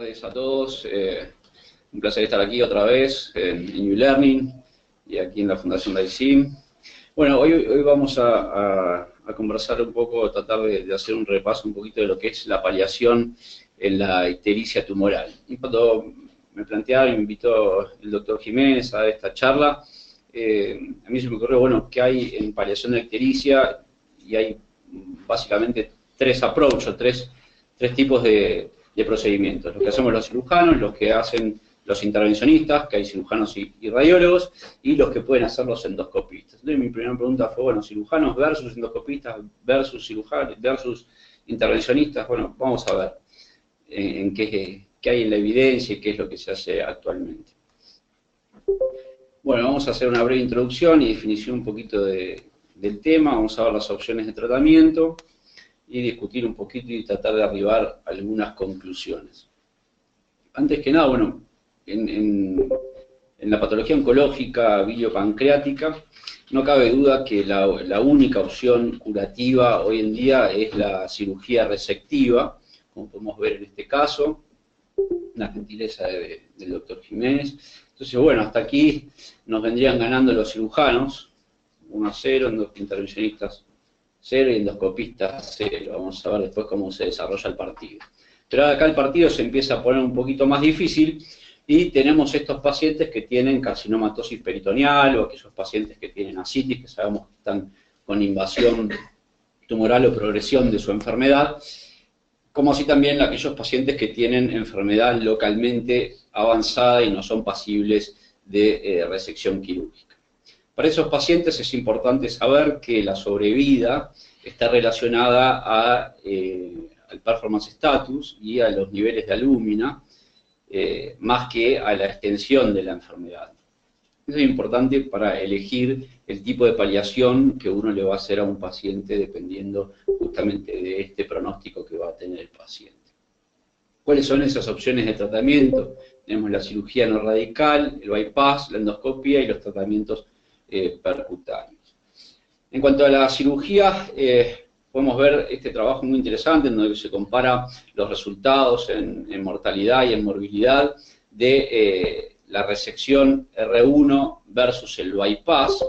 Buenas tardes a todos. Un placer estar aquí otra vez en New Learning y aquí en la Fundación DAISIM. Bueno, hoy vamos a conversar un poco, tratar de hacer un repaso un poquito de lo que es la paliación en la ictericia tumoral. Y cuando me plantearon, me invitó el doctor Jiménez a esta charla, a mí se me ocurrió, bueno, ¿qué hay en paliación de ictericia? Y hay básicamente tres approaches, tres tipos de procedimientos. Los que hacemos los cirujanos, los que hacen los intervencionistas, que hay cirujanos y radiólogos, y los que pueden hacer los endoscopistas. Entonces mi primera pregunta fue, bueno, cirujanos versus endoscopistas versus cirujanos versus intervencionistas. Bueno, vamos a ver en qué hay en la evidencia y qué es lo que se hace actualmente. Bueno, vamos a hacer una breve introducción y definición un poquito del tema. Vamos a ver las opciones de tratamiento y discutir un poquito y tratar de arribar a algunas conclusiones. Antes que nada, bueno, en la patología oncológica biliopancreática, no cabe duda que la única opción curativa hoy en día es la cirugía resectiva, como podemos ver en este caso, una gentileza del doctor Jiménez. Entonces, bueno, hasta aquí nos vendrían ganando los cirujanos, 1-0, intervencionistas 0 y endoscopistas 0. Vamos a ver después cómo se desarrolla el partido. Pero acá el partido se empieza a poner un poquito más difícil y tenemos estos pacientes que tienen carcinomatosis peritoneal o aquellos pacientes que tienen ascitis, que sabemos que están con invasión tumoral o progresión de su enfermedad, como así también aquellos pacientes que tienen enfermedad localmente avanzada y no son pasibles de resección quirúrgica. Para esos pacientes es importante saber que la sobrevida está relacionada al performance status y a los niveles de albúmina, más que a la extensión de la enfermedad. Eso es importante para elegir el tipo de paliación que uno le va a hacer a un paciente dependiendo justamente de este pronóstico que va a tener el paciente. ¿Cuáles son esas opciones de tratamiento? Tenemos la cirugía no radical, el bypass, la endoscopia y los tratamientos percutáneos. En cuanto a la cirugía, podemos ver este trabajo muy interesante en donde se compara los resultados en mortalidad y en morbilidad de la resección R1 versus el bypass.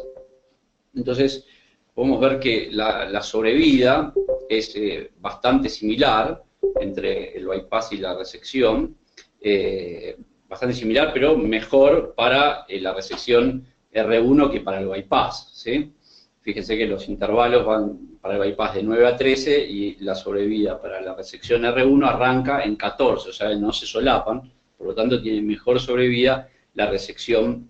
Entonces, podemos ver que la sobrevida es bastante similar entre el bypass y la resección, bastante similar, pero mejor para la resección R1 que para el bypass, ¿sí? Fíjense que los intervalos van para el bypass de 9 a 13 y la sobrevida para la resección R1 arranca en 14, o sea, no se solapan, por lo tanto tiene mejor sobrevida la resección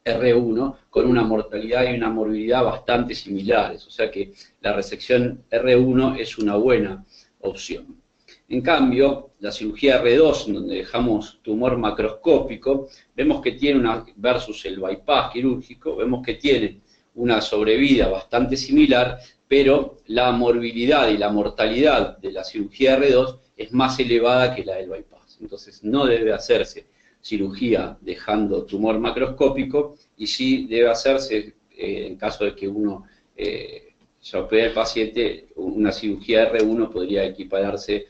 R1 con una mortalidad y una morbilidad bastante similares, o sea que la resección R1 es una buena opción. En cambio, la cirugía R2, en donde dejamos tumor macroscópico, vemos que tiene versus el bypass quirúrgico, vemos que tiene una sobrevida bastante similar, pero la morbilidad y la mortalidad de la cirugía R2 es más elevada que la del bypass. Entonces, no debe hacerse cirugía dejando tumor macroscópico y sí debe hacerse, en caso de que uno se opere al paciente, una cirugía R1 podría equipararse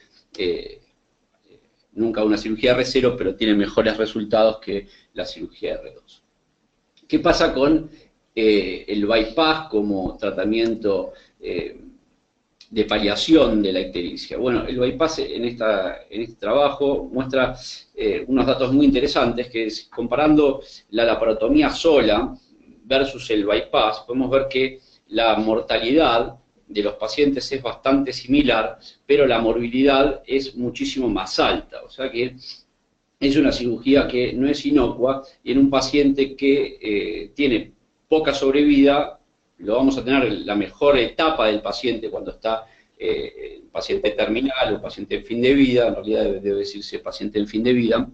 nunca a una cirugía R0, pero tiene mejores resultados que la cirugía R2. ¿Qué pasa con el bypass como tratamiento de paliación de la ictericia? Bueno, el bypass en este trabajo muestra unos datos muy interesantes, que es comparando la laparotomía sola versus el bypass, podemos ver que la mortalidad de los pacientes es bastante similar, pero la morbilidad es muchísimo más alta, o sea que es una cirugía que no es inocua, y en un paciente que tiene poca sobrevida, lo vamos a tener en la mejor etapa del paciente cuando está paciente terminal o paciente en fin de vida, en realidad debe decirse paciente en fin de vida.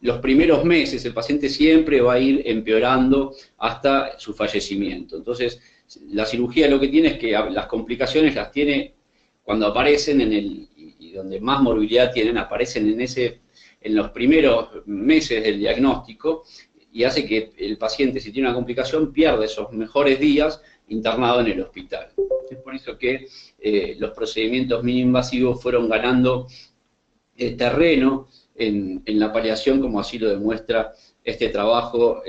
Los primeros meses el paciente siempre va a ir empeorando hasta su fallecimiento. Entonces, la cirugía lo que tiene es que las complicaciones las tiene cuando aparecen y donde más morbilidad tienen, aparecen en los primeros meses del diagnóstico, y hace que el paciente, si tiene una complicación, pierda esos mejores días internado en el hospital. Es por eso que los procedimientos minoinvasivos fueron ganando terreno en la paliación, como así lo demuestra este trabajo,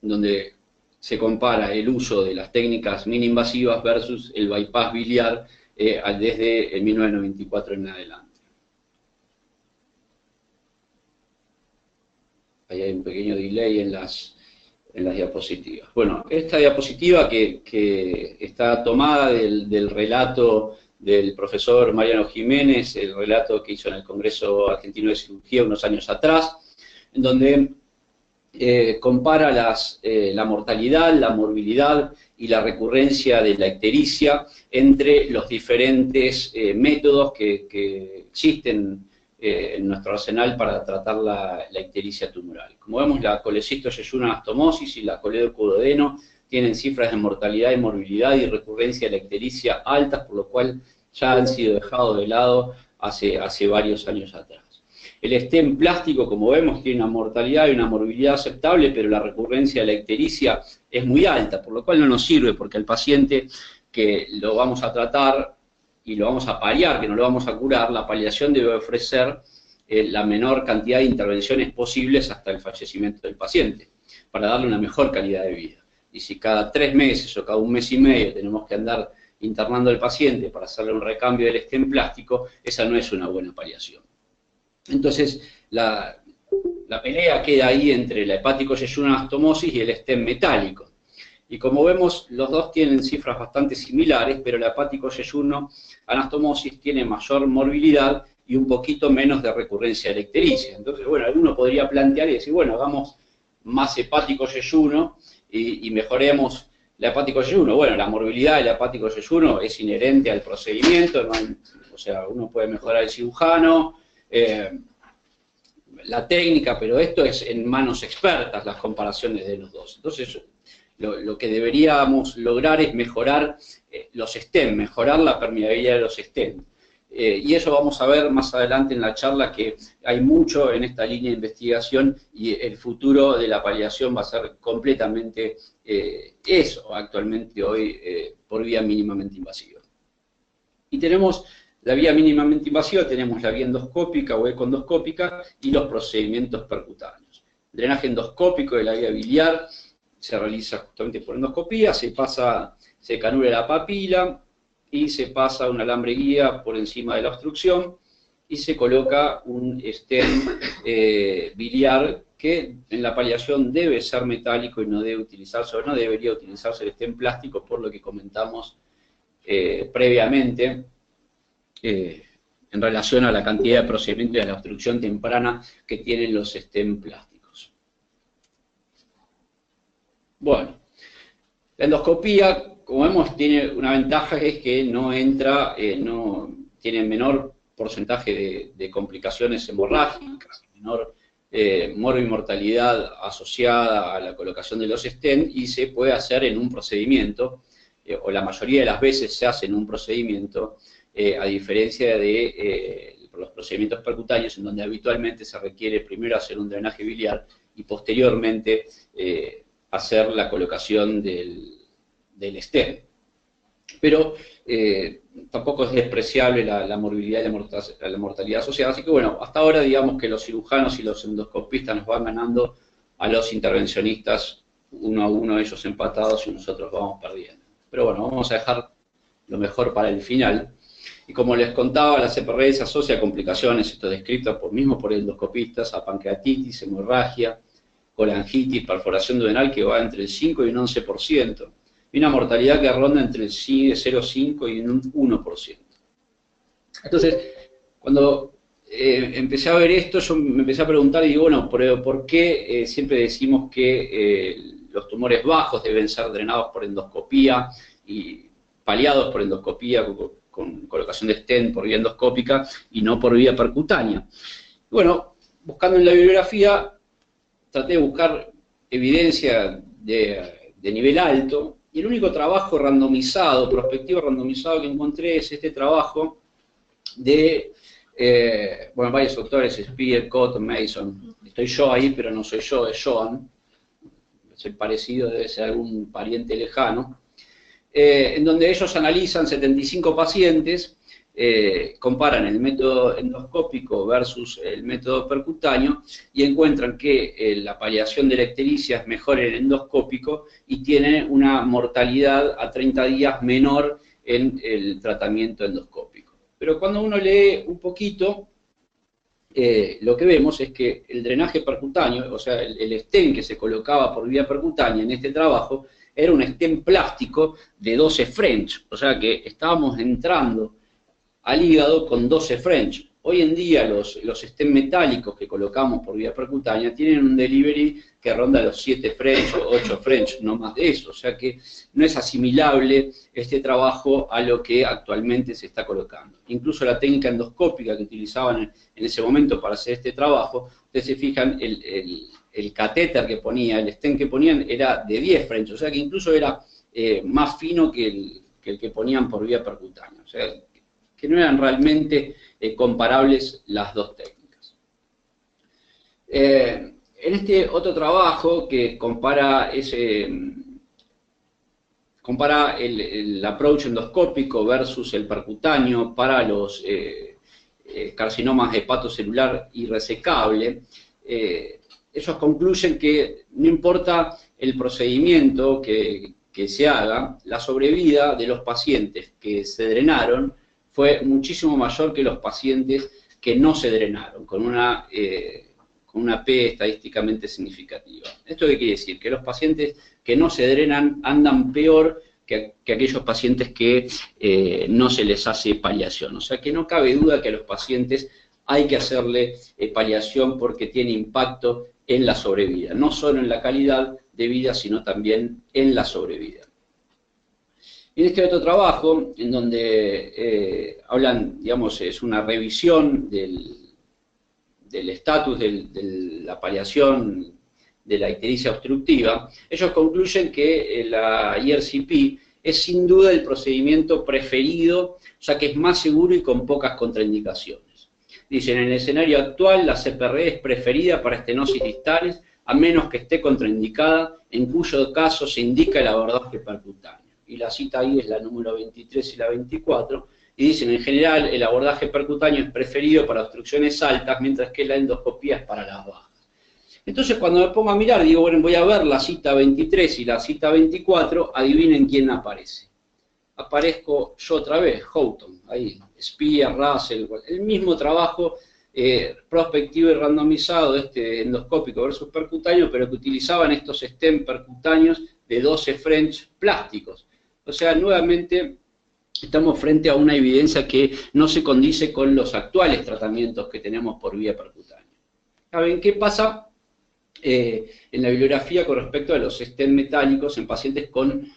donde se compara el uso de las técnicas mini-invasivas versus el bypass biliar desde el 1994 en adelante. Ahí hay un pequeño delay en las diapositivas. Bueno, esta diapositiva que está tomada del relato del profesor Mariano Jiménez, el relato que hizo en el Congreso Argentino de Cirugía unos años atrás, en donde compara la mortalidad, la morbilidad y la recurrencia de la ictericia entre los diferentes métodos que existen en nuestro arsenal para tratar la ictericia tumoral. Como vemos, la colecistoyeyuno-anastomosis y la coledocuodeno tienen cifras de mortalidad y morbilidad y recurrencia de la ictericia altas, por lo cual ya han sido dejados de lado hace varios años atrás. El stent plástico, como vemos, tiene una mortalidad y una morbilidad aceptable, pero la recurrencia de la ictericia es muy alta, por lo cual no nos sirve, porque al paciente que lo vamos a tratar y lo vamos a paliar, que no lo vamos a curar, la paliación debe ofrecer la menor cantidad de intervenciones posibles hasta el fallecimiento del paciente, para darle una mejor calidad de vida. Y si cada 3 meses o cada 1 mes y medio tenemos que andar internando al paciente para hacerle un recambio del stent plástico, esa no es una buena paliación. Entonces, la pelea queda ahí entre la hepático-yeyuno-anastomosis y el stent metálico. Y como vemos, los dos tienen cifras bastante similares, pero la hepático-yeyuno-anastomosis tiene mayor morbilidad y un poquito menos de recurrencia de la ictericia. Entonces, bueno, alguno podría plantear y decir, bueno, hagamos más hepático-yeyuno y mejoremos la hepático-yeyuno. Bueno, la morbilidad de la hepático-yeyuno es inherente al procedimiento, ¿no? O sea, uno puede mejorar el cirujano, la técnica, pero esto es en manos expertas, las comparaciones de los dos. Entonces, lo que deberíamos lograr es mejorar los stent, mejorar la permeabilidad de los stent. Y eso vamos a ver más adelante en la charla, que hay mucho en esta línea de investigación y el futuro de la paliación va a ser completamente eso, actualmente hoy, por vía mínimamente invasiva. Y tenemos la vía mínimamente invasiva, tenemos la vía endoscópica o ecoendoscópica y los procedimientos percutáneos. El drenaje endoscópico de la vía biliar se realiza justamente por endoscopía, se canula la papila y se pasa un alambre guía por encima de la obstrucción y se coloca un stent biliar que en la paliación debe ser metálico y no debe utilizarse, o no debería utilizarse el stent plástico, por lo que comentamos previamente, en relación a la cantidad de procedimientos de la obstrucción temprana que tienen los stent plásticos. Bueno, la endoscopía, como vemos, tiene una ventaja, es que no tiene menor porcentaje de complicaciones hemorrágicas, menor morbimortalidad asociada a la colocación de los stent, y se puede hacer en un procedimiento, o la mayoría de las veces se hace en un procedimiento, a diferencia de los procedimientos percutáneos, en donde habitualmente se requiere primero hacer un drenaje biliar y posteriormente hacer la colocación del stent. Pero tampoco es despreciable la morbilidad y la mortalidad asociada, así que bueno, hasta ahora digamos que los cirujanos y los endoscopistas nos van ganando a los intervencionistas uno a uno, ellos empatados y nosotros vamos perdiendo. Pero bueno, vamos a dejar lo mejor para el final. Y como les contaba, la CPRD se asocia a complicaciones, esto descrito mismo por endoscopistas, a pancreatitis, hemorragia, colangitis, perforación duodenal, que va entre el 5 y un 11%, y una mortalidad que ronda entre el 0,5 y un 1%. Entonces, cuando empecé a ver esto, yo me empecé a preguntar y digo, bueno, ¿por qué siempre decimos que los tumores bajos deben ser drenados por endoscopía y paliados por endoscopía con colocación de stent por vía endoscópica y no por vía percutánea? Bueno, buscando en la bibliografía, traté de buscar evidencia de nivel alto, y el único trabajo randomizado, prospectivo randomizado que encontré es este trabajo de, bueno, varios autores, Spear, Cotton, Mason. Estoy yo ahí, pero no soy yo, es Joan. Soy parecido, debe ser algún pariente lejano. En donde ellos analizan 75 pacientes comparan el método endoscópico versus el método percutáneo y encuentran que la paliación de la ictericia es mejor en el endoscópico y tiene una mortalidad a 30 días menor en el tratamiento endoscópico. Pero cuando uno lee un poquito, lo que vemos es que el drenaje percutáneo, o sea, el stent que se colocaba por vía percutánea en este trabajo, era un stent plástico de 12 French, o sea que estábamos entrando al hígado con 12 French. Hoy en día los stent metálicos que colocamos por vía percutánea tienen un delivery que ronda los 7 French o 8 French, no más de eso, o sea que no es asimilable este trabajo a lo que actualmente se está colocando. Incluso la técnica endoscópica que utilizaban en ese momento para hacer este trabajo, ustedes se fijan, el catéter que ponía, el stent que ponían era de 10 French, o sea que incluso era más fino que el que ponían por vía percutánea, o sea que no eran realmente comparables las dos técnicas. En este otro trabajo que compara el approach endoscópico versus el percutáneo para los carcinomas hepatocelular irresecable, ellos concluyen que no importa el procedimiento que se haga, la sobrevida de los pacientes que se drenaron fue muchísimo mayor que los pacientes que no se drenaron, con una P estadísticamente significativa. ¿Esto qué quiere decir? Que los pacientes que no se drenan andan peor que aquellos pacientes que no se les hace paliación. O sea que no cabe duda que a los pacientes hay que hacerle paliación porque tiene impacto en la sobrevida, no solo en la calidad de vida, sino también en la sobrevida. En este otro trabajo, en donde hablan, digamos, es una revisión del estatus de la paliación de la ictericia obstructiva, ellos concluyen que la ERCP es sin duda el procedimiento preferido, ya que es más seguro y con pocas contraindicaciones. Dicen, en el escenario actual, la CPRE es preferida para estenosis distales, a menos que esté contraindicada, en cuyo caso se indica el abordaje percutáneo. Y la cita ahí es la número 23 y la 24, y dicen, en general, el abordaje percutáneo es preferido para obstrucciones altas, mientras que la endoscopía es para las bajas. Entonces, cuando me pongo a mirar, digo, bueno, voy a ver la cita 23 y la cita 24, adivinen quién aparece. Aparezco yo otra vez, Houghton, ahí, Spear, Russell, el mismo trabajo prospectivo y randomizado, endoscópico versus percutáneo, pero que utilizaban estos stent percutáneos de 12 French plásticos. O sea, nuevamente estamos frente a una evidencia que no se condice con los actuales tratamientos que tenemos por vía percutánea. ¿Saben qué pasa en la bibliografía con respecto a los stent metálicos en pacientes con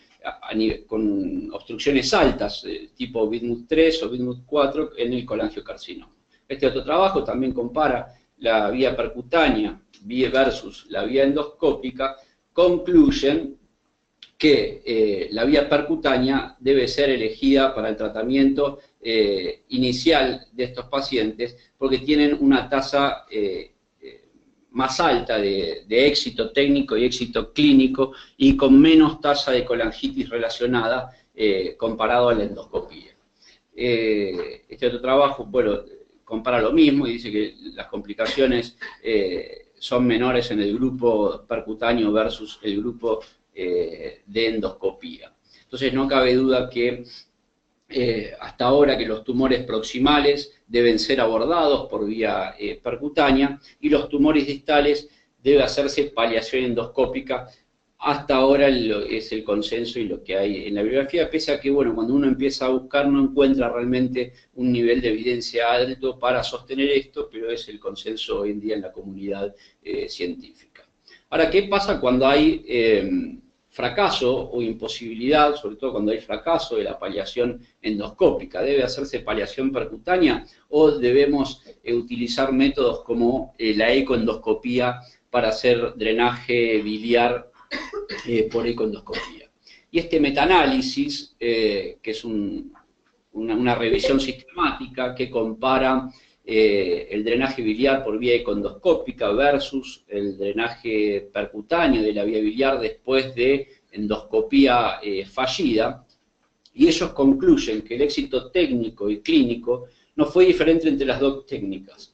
obstrucciones altas, tipo Bidmuth 3 o Bidmuth 4 en el colangiocarcinoma? Este otro trabajo también compara la vía percutánea versus la vía endoscópica, concluyen que la vía percutánea debe ser elegida para el tratamiento inicial de estos pacientes porque tienen una tasa más alta de éxito técnico y éxito clínico y con menos tasa de colangitis relacionada comparado a la endoscopía. Este otro trabajo, bueno, compara lo mismo y dice que las complicaciones son menores en el grupo percutáneo versus el grupo de endoscopía. Entonces no cabe duda que hasta ahora que los tumores proximales deben ser abordados por vía percutánea y los tumores distales debe hacerse paliación endoscópica. Hasta ahora es el consenso y lo que hay en la bibliografía, pese a que, bueno, cuando uno empieza a buscar no encuentra realmente un nivel de evidencia alto para sostener esto, pero es el consenso hoy en día en la comunidad científica. Ahora, ¿qué pasa cuando hay fracaso o imposibilidad, sobre todo cuando hay fracaso de la paliación endoscópica? ¿Debe hacerse paliación percutánea o debemos utilizar métodos como la ecoendoscopía para hacer drenaje biliar por ecoendoscopía? Y este metaanálisis, que es una revisión sistemática que compara el drenaje biliar por vía ecoendoscópica versus el drenaje percutáneo de la vía biliar después de endoscopía fallida, y ellos concluyen que el éxito técnico y clínico no fue diferente entre las dos técnicas.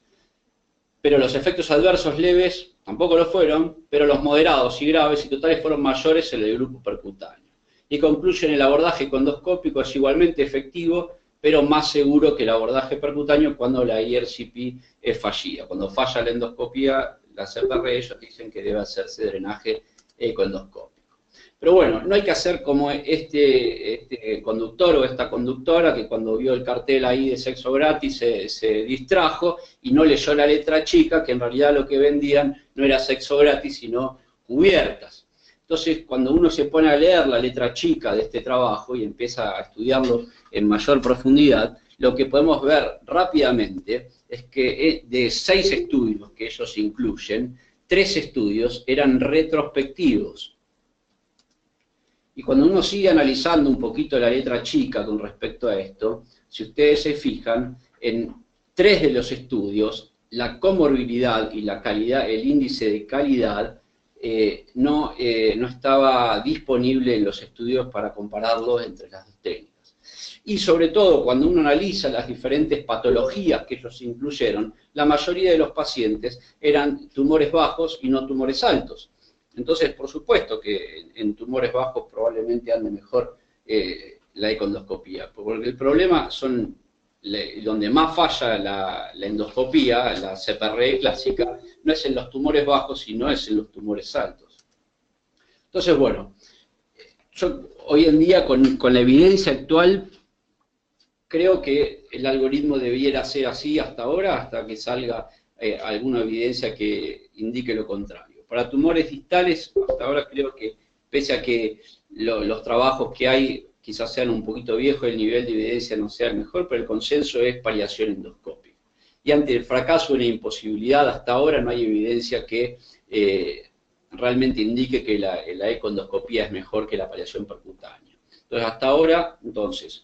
Pero los efectos adversos leves tampoco lo fueron, pero los moderados y graves y totales fueron mayores en el grupo percutáneo. Y concluyen el abordaje endoscópico es igualmente efectivo, pero más seguro que el abordaje percutáneo cuando la IRCP es fallida. Cuando falla la endoscopía, la CPR, ellos dicen que debe hacerse drenaje ecoendoscópico. Pero bueno, no hay que hacer como este conductor o esta conductora que cuando vio el cartel ahí de sexo gratis se distrajo y no leyó la letra chica, que en realidad lo que vendían no era sexo gratis, sino cubiertas. Entonces, cuando uno se pone a leer la letra chica de este trabajo y empieza a estudiarlo en mayor profundidad, lo que podemos ver rápidamente es que de 6 estudios que ellos incluyen, 3 estudios eran retrospectivos. Y cuando uno sigue analizando un poquito la letra chica con respecto a esto, si ustedes se fijan, en 3 de los estudios, la comorbilidad y la calidad, el índice de calidad, no estaba disponible en los estudios para compararlos entre las dos técnicas. Y sobre todo, cuando uno analiza las diferentes patologías que ellos incluyeron, la mayoría de los pacientes eran tumores bajos y no tumores altos. Entonces, por supuesto que en tumores bajos probablemente ande mejor la ecoendoscopía, porque el problema son donde más falla la endoscopía, la CPR clásica, no es en los tumores bajos, sino es en los tumores altos. Entonces, bueno, yo hoy en día con la evidencia actual creo que el algoritmo debiera ser así hasta ahora, hasta que salga alguna evidencia que indique lo contrario. Para tumores distales, hasta ahora creo que, pese a que los trabajos que hay quizás sean un poquito viejos, el nivel de evidencia no sea el mejor, pero el consenso es paliación endoscópica. Y ante el fracaso o la imposibilidad, hasta ahora no hay evidencia que realmente indique que la ecoendoscopía es mejor que la paliación percutánea. Entonces, hasta ahora,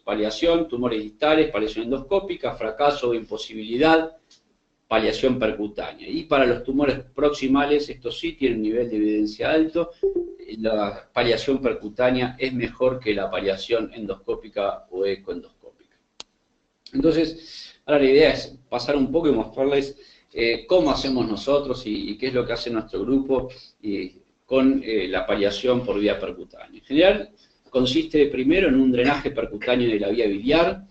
paliación, tumores distales, paliación endoscópica, fracaso o imposibilidad, paliación percutánea. Y para los tumores proximales, estos sí tienen un nivel de evidencia alto, la paliación percutánea es mejor que la paliación endoscópica o ecoendoscópica. Entonces, ahora la idea es pasar un poco y mostrarles cómo hacemos nosotros y qué es lo que hace nuestro grupo con la paliación por vía percutánea. En general, consiste primero en un drenaje percutáneo de la vía biliar,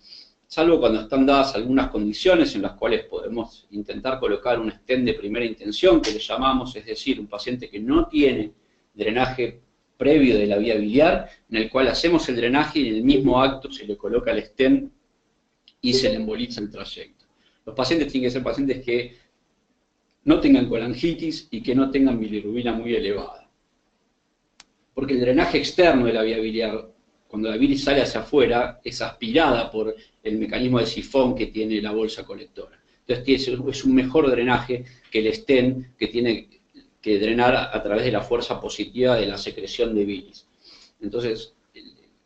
salvo cuando están dadas algunas condiciones en las cuales podemos intentar colocar un stent de primera intención, que le llamamos, es decir, un paciente que no tiene drenaje previo de la vía biliar, en el cual hacemos el drenaje y en el mismo acto se le coloca el stent y se le emboliza el trayecto. Los pacientes tienen que ser pacientes que no tengan colangitis y que no tengan bilirrubina muy elevada. Porque el drenaje externo de la vía biliar, cuando la bilis sale hacia afuera, es aspirada por el mecanismo de sifón que tiene la bolsa colectora. Entonces es un mejor drenaje que el stent que tiene que drenar a través de la fuerza positiva de la secreción de bilis. Entonces,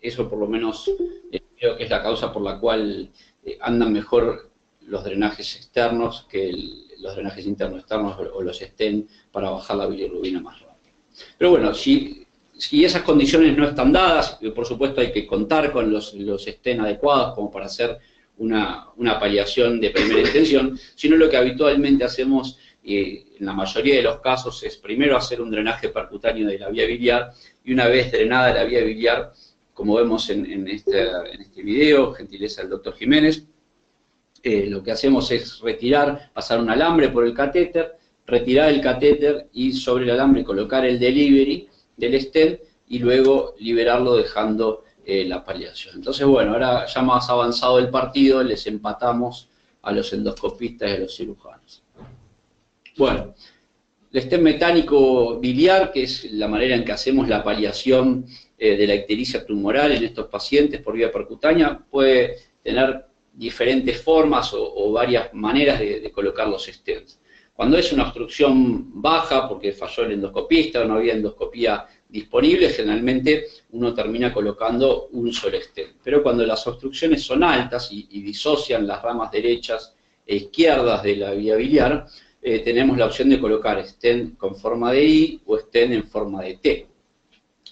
eso por lo menos creo que es la causa por la cual andan mejor los drenajes externos que los drenajes internos externos o los stent para bajar la bilirrubina más rápido. Pero bueno, si esas condiciones no están dadas, por supuesto hay que contar con los stent adecuados como para hacer una paliación de primera intención, sino lo que habitualmente hacemos en la mayoría de los casos es primero hacer un drenaje percutáneo de la vía biliar y una vez drenada la vía biliar, como vemos en este video, gentileza del doctor Jiménez, lo que hacemos es pasar un alambre por el catéter, retirar el catéter y sobre el alambre colocar el delivery del stent y luego liberarlo dejando la paliación. Entonces, bueno, ahora ya más avanzado el partido, les empatamos a los endoscopistas y a los cirujanos. Bueno, el stent metánico biliar, que es la manera en que hacemos la paliación de la ictericia tumoral en estos pacientes por vía percutánea, puede tener diferentes formas o varias maneras de colocar los stents. Cuando es una obstrucción baja, porque falló el endoscopista o no había endoscopía disponible, generalmente uno termina colocando un solo stent. Pero cuando las obstrucciones son altas y disocian las ramas derechas e izquierdas de la vía biliar, tenemos la opción de colocar stent con forma de I o stent en forma de T.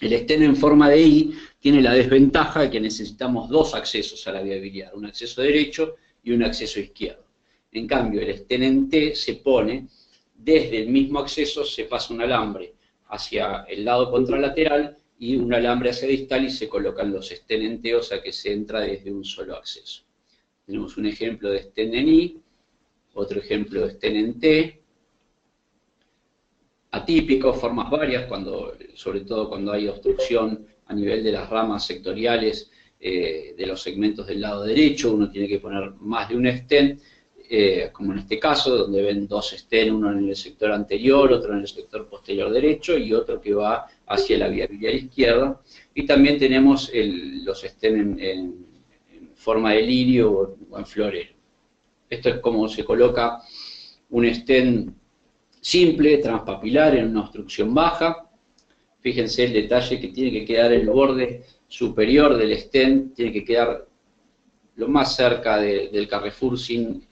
El stent en forma de I tiene la desventaja de que necesitamos dos accesos a la vía biliar, un acceso derecho y un acceso izquierdo. En cambio, el stent en T se pone desde el mismo acceso, se pasa un alambre hacia el lado contralateral y un alambre hacia distal y se colocan los stent en T, o sea que se entra desde un solo acceso. Tenemos un ejemplo de stent en I, otro ejemplo de stent en T, atípico, formas varias, sobre todo cuando hay obstrucción a nivel de las ramas sectoriales de los segmentos del lado derecho, uno tiene que poner más de un stent, como en este caso, donde ven dos stents, uno en el sector anterior, otro en el sector posterior derecho y otro que va hacia la vía biliar izquierda. Y también tenemos los stents en forma de lirio o en florero. Esto es como se coloca un stent simple, transpapilar, en una obstrucción baja. Fíjense el detalle que tiene que quedar el borde superior del stent, tiene que quedar lo más cerca del carrefour sin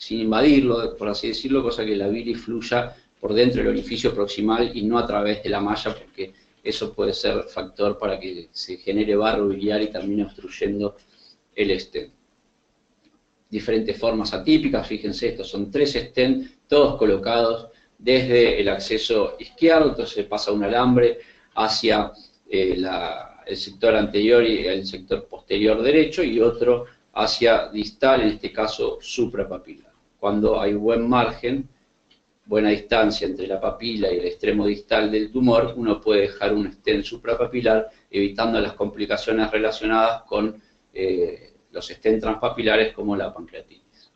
invadirlo, por así decirlo, cosa que la bilis fluya por dentro del orificio proximal y no a través de la malla, porque eso puede ser factor para que se genere barro biliar y termine obstruyendo el stent. Diferentes formas atípicas, fíjense, estos son 3 stents, todos colocados desde el acceso izquierdo, entonces se pasa un alambre hacia el sector anterior y el sector posterior derecho y otro hacia distal, en este caso suprapapilar. Cuando hay buen margen, buena distancia entre la papila y el extremo distal del tumor, uno puede dejar un stent suprapapilar, evitando las complicaciones relacionadas con los stents transpapilares como la pancreatitis.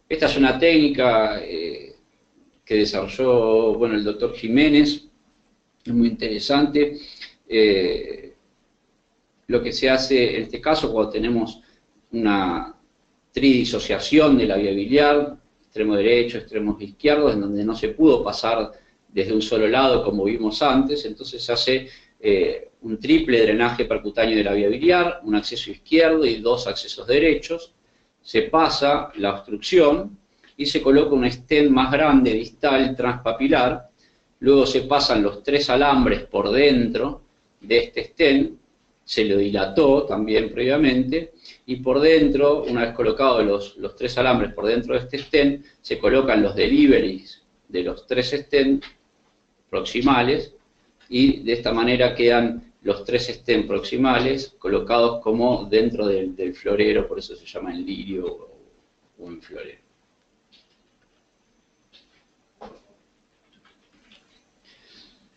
Esta es una técnica que desarrolló el doctor Jiménez, es muy interesante. Lo que se hace en este caso cuando tenemos una tridisociación de la vía biliar, extremo derecho, extremos izquierdos, en donde no se pudo pasar desde un solo lado como vimos antes, entonces se hace un triple drenaje percutáneo de la vía biliar, un acceso izquierdo y 2 accesos derechos, se pasa la obstrucción y se coloca un stent más grande distal transpapilar, luego se pasan los 3 alambres por dentro de este stent, se lo dilató también previamente, y por dentro, una vez colocados los 3 alambres por dentro de este stent, se colocan los deliveries de los 3 stents proximales, y de esta manera quedan los 3 stents proximales colocados como dentro del florero, por eso se llama en lirio o en florero.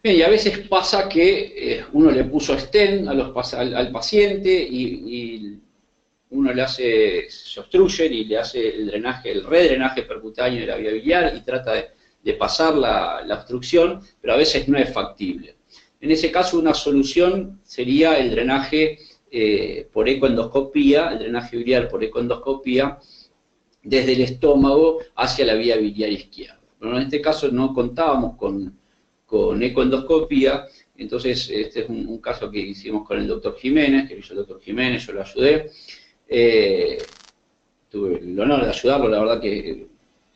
Bien, y a veces pasa que uno le puso stent al paciente y uno se obstruye y le hace el redrenaje percutáneo de la vía biliar y trata de pasar la obstrucción, pero a veces no es factible. En ese caso, una solución sería el drenaje por ecoendoscopía, el drenaje biliar por ecoendoscopía, desde el estómago hacia la vía biliar izquierda. Pero en este caso no contábamos con ecoendoscopía, entonces este es un caso que hicimos con el doctor Jiménez, que hizo el doctor Jiménez, yo lo ayudé. Tuve el honor de ayudarlo, la verdad que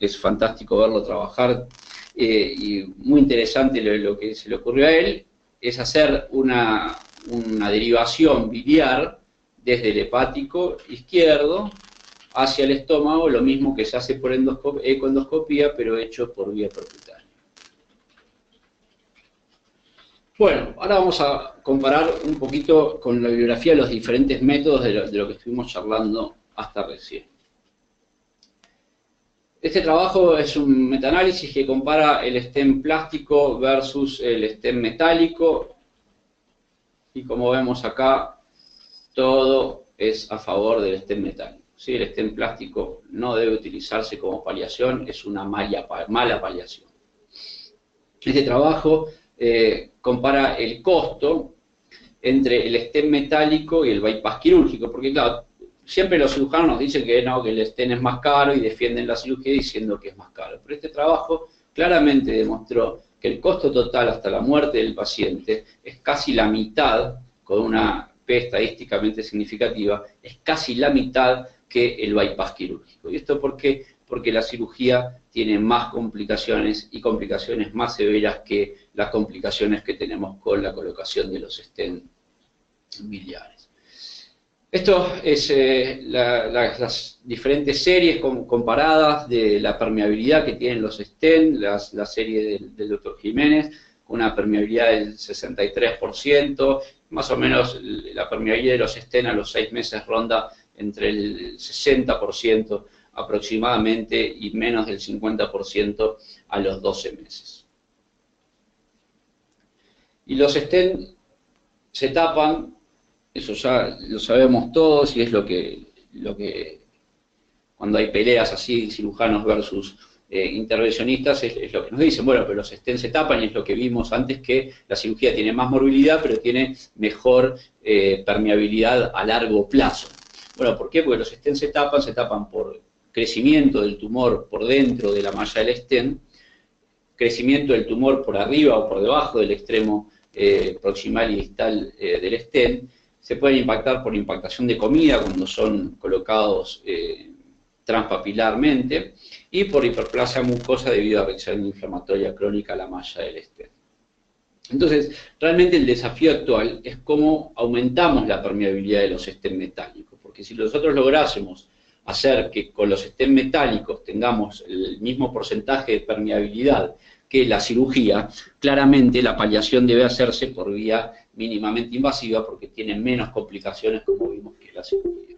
es fantástico verlo trabajar, y muy interesante lo que se le ocurrió a él, es hacer una derivación biliar desde el hepático izquierdo hacia el estómago, lo mismo que se hace por ecoendoscopía, pero hecho por vía percutánea. Bueno, ahora vamos a comparar un poquito con la bibliografía los diferentes métodos de lo que estuvimos charlando hasta recién. Este trabajo es un metaanálisis que compara el stent plástico versus el stent metálico, y como vemos acá, todo es a favor del stent metálico. ¿Sí? El stent plástico no debe utilizarse como paliación, es una mala paliación. Este trabajo compara el costo entre el stent metálico y el bypass quirúrgico, porque claro, siempre los cirujanos nos dicen que no, que el stent es más caro y defienden la cirugía diciendo que es más caro. Pero este trabajo claramente demostró que el costo total hasta la muerte del paciente es casi la mitad, con una P estadísticamente significativa, es casi la mitad que el bypass quirúrgico. ¿Y esto por qué? porque la cirugía tiene más complicaciones y complicaciones más severas que las complicaciones que tenemos con la colocación de los stents biliares. Esto es las diferentes series comparadas de la permeabilidad que tienen los stents, la serie del Dr. Jiménez, con una permeabilidad del 63%, más o menos la permeabilidad de los stents a los 6 meses ronda entre el 60% aproximadamente y menos del 50% a los 12 meses. Y los stents se tapan, eso ya lo sabemos todos y es lo que cuando hay peleas así, cirujanos versus intervencionistas, es lo que nos dicen, bueno, pero los stents se tapan y es lo que vimos antes, que la cirugía tiene más morbilidad, pero tiene mejor permeabilidad a largo plazo. Bueno, ¿por qué? Porque los stents se tapan por crecimiento del tumor por dentro de la malla del stent, crecimiento del tumor por arriba o por debajo del extremo proximal y distal del stent. Se pueden impactar por impactación de comida cuando son colocados transpapilarmente y por hiperplasia mucosa debido a reacción inflamatoria crónica a la malla del stent. Entonces, realmente el desafío actual es cómo aumentamos la permeabilidad de los stents metálicos, porque si nosotros lográsemos hacer que con los stents metálicos tengamos el mismo porcentaje de permeabilidad que la cirugía, claramente la paliación debe hacerse por vía mínimamente invasiva porque tiene menos complicaciones, como vimos, que la cirugía.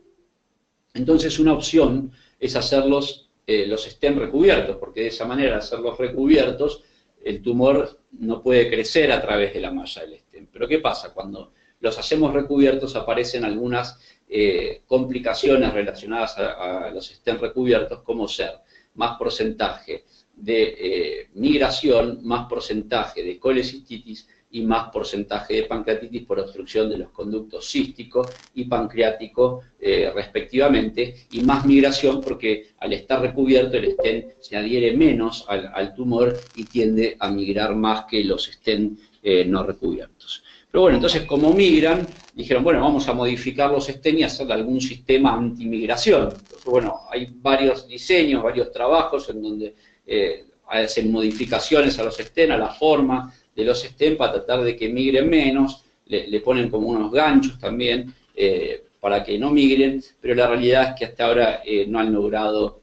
Entonces, una opción es hacerlos los stents recubiertos, porque de esa manera, hacerlos recubiertos, el tumor no puede crecer a través de la malla del stent. Pero ¿qué pasa? Cuando los hacemos recubiertos aparecen algunas complicaciones relacionadas a los stents recubiertos, como ser más porcentaje de migración, más porcentaje de colecistitis y más porcentaje de pancreatitis por obstrucción de los conductos cístico y pancreático respectivamente, y más migración porque al estar recubierto el stent se adhiere menos al tumor y tiende a migrar más que los stents no recubiertos. Pero bueno, entonces como migran, dijeron, bueno, vamos a modificar los stents y hacer algún sistema antimigración. Entonces, bueno, hay varios diseños, varios trabajos en donde hacen modificaciones a los stents, a la forma de los stents para tratar de que migren menos, le ponen como unos ganchos también para que no migren, pero la realidad es que hasta ahora no han logrado,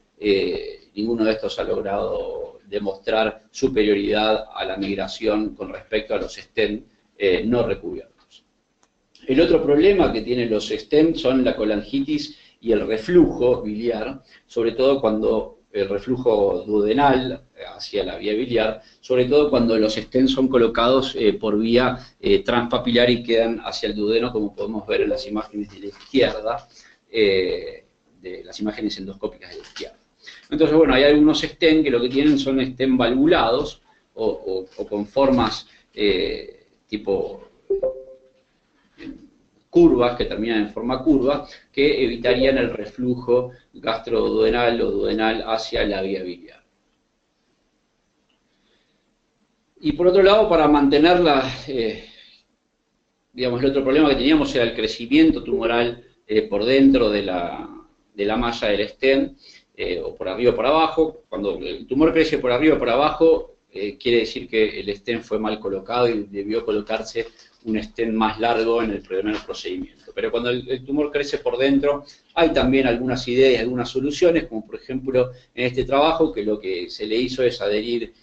ninguno de estos ha logrado demostrar superioridad a la migración con respecto a los stents no recubiertos. El otro problema que tienen los stents son la colangitis y el reflujo biliar, sobre todo cuando el reflujo duodenal hacia la vía biliar, sobre todo cuando los stents son colocados por vía transpapilar y quedan hacia el duodeno, como podemos ver en las imágenes de la izquierda, de las imágenes endoscópicas de la izquierda. Entonces, bueno, hay algunos stents que lo que tienen son stents valvulados o con formas tipo curvas, que terminan en forma curva, que evitarían el reflujo gastroduodenal o duodenal hacia la vía biliar. Y por otro lado, para mantenerla, digamos, el otro problema que teníamos era el crecimiento tumoral por dentro de la malla del stent, o por arriba o por abajo. Cuando el tumor crece por arriba o por abajo, quiere decir que el stent fue mal colocado y debió colocarse un stent más largo en el primer procedimiento. Pero cuando el tumor crece por dentro, hay también algunas ideas, algunas soluciones, como por ejemplo en este trabajo, que lo que se le hizo es adherir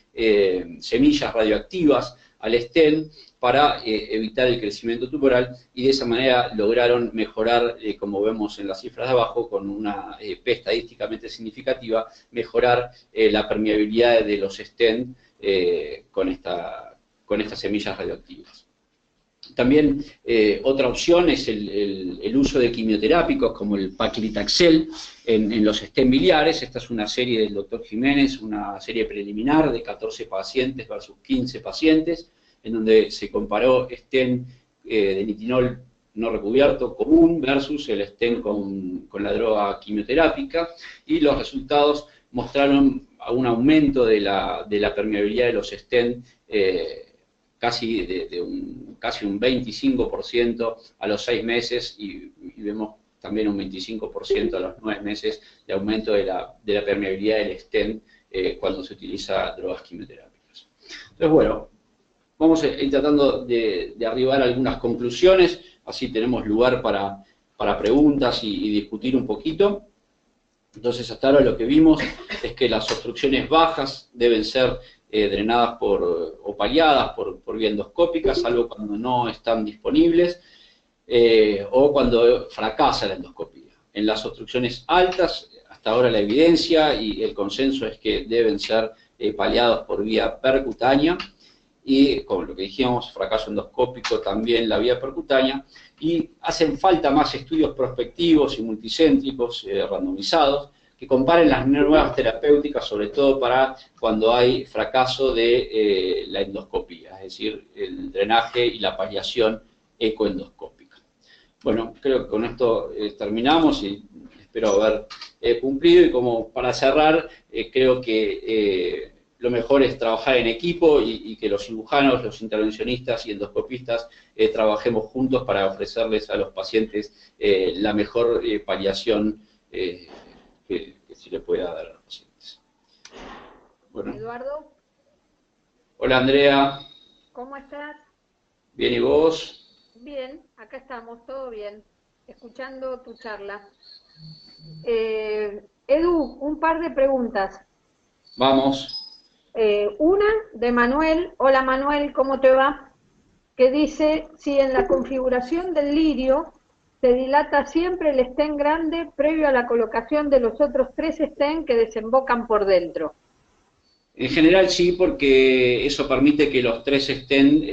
semillas radioactivas al stent para evitar el crecimiento tumoral, y de esa manera lograron mejorar, como vemos en las cifras de abajo, con una P estadísticamente significativa, mejorar la permeabilidad de los stents con estas semillas radioactivas. También otra opción es el uso de quimioterápicos como el paclitaxel en los stents biliares. Esta es una serie del Dr. Jiménez, una serie preliminar de 14 pacientes versus 15 pacientes, en donde se comparó stent de nitinol no recubierto común versus el stent con la droga quimioterápica, y los resultados mostraron un aumento de la permeabilidad de los stents casi un 25% a los 6 meses, y vemos también un 25% a los 9 meses de aumento de la permeabilidad del stent cuando se utiliza drogas quimioterápicas. Entonces, bueno, vamos a ir tratando de arribar a algunas conclusiones, así tenemos lugar para preguntas y discutir un poquito. Entonces, hasta ahora lo que vimos es que las obstrucciones bajas deben ser drenadas o paliadas por vía endoscópica, salvo cuando no están disponibles o cuando fracasa la endoscopía. En las obstrucciones altas, hasta ahora la evidencia y el consenso es que deben ser paliados por vía percutánea, y como lo que dijimos, fracaso endoscópico también la vía percutánea, y hacen falta más estudios prospectivos y multicéntricos randomizados que comparen las nuevas terapéuticas, sobre todo para cuando hay fracaso de la endoscopía, es decir, el drenaje y la paliación ecoendoscópica. Bueno, creo que con esto terminamos y espero haber cumplido, y como para cerrar, creo que lo mejor es trabajar en equipo y que los cirujanos, los intervencionistas y endoscopistas trabajemos juntos para ofrecerles a los pacientes la mejor paliación que se le pueda dar a los pacientes. Bueno. Eduardo. Hola, Andrea. ¿Cómo estás? Bien, ¿y vos? Bien, acá estamos, todo bien, escuchando tu charla. Edu, un par de preguntas. Vamos. Una de Manuel. Hola Manuel, ¿cómo te va? Que dice, si en la configuración del lirio se dilata siempre el stent grande previo a la colocación de los otros 3 stent que desembocan por dentro. En general sí, porque eso permite que los 3 stent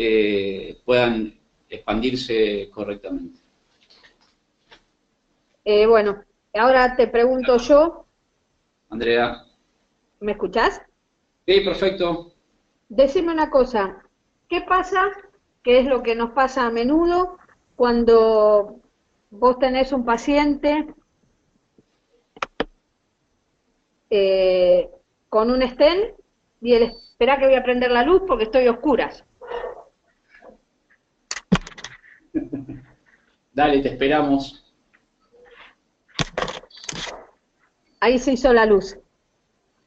puedan expandirse correctamente. Bueno, ahora te pregunto yo. Andrea. ¿Me escuchás? Sí, perfecto. Decime una cosa, ¿qué pasa, que es lo que nos pasa a menudo, cuando vos tenés un paciente con un stent y espera que voy a prender la luz porque estoy a oscuras? Dale, te esperamos. Ahí se hizo la luz.